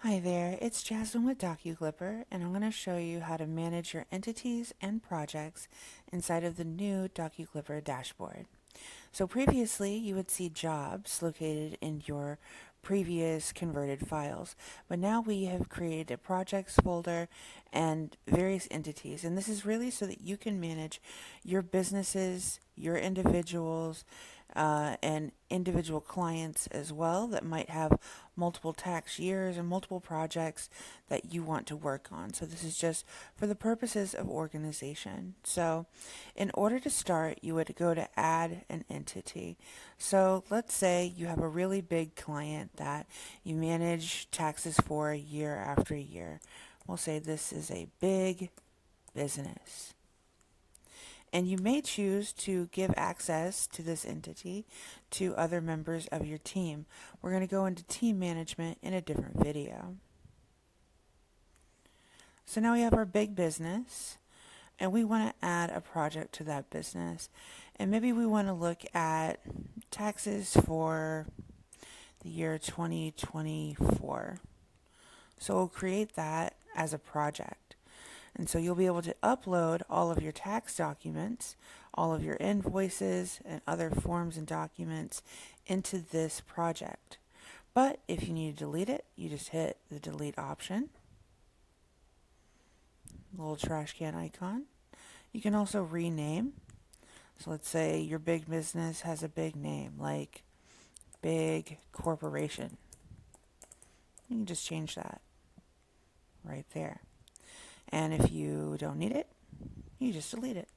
Hi there, it's Jasmine with DocuClipper, and I'm going to show you how to manage your entities and projects inside of the new DocuClipper dashboard. So previously, you would see jobs located in your previous converted files, but now we have created a projects folder and various entities, and this is really so that you can manage your businesses, your individuals, and individual clients as well that might have multiple tax years and multiple projects that you want to work on. So this is just for the purposes of organization. So in order to start, you would go to add an entity. So let's say you have a really big client that you manage taxes for year after year. We'll say this is a big business. And you may choose to give access to this entity to other members of your team. We're going to go into team management in a different video. So now we have our big business, and we want to add a project to that business. And maybe we want to look at taxes for the year 2024. So we'll create that as a project. And so you'll be able to upload all of your tax documents, all of your invoices, and other forms and documents into this project. But if you need to delete it, you just hit the delete option, little trash can icon. You can also rename. So let's say your big business has a big name, like Big Corporation. You can just change that right there. And if you don't need it, you just delete it.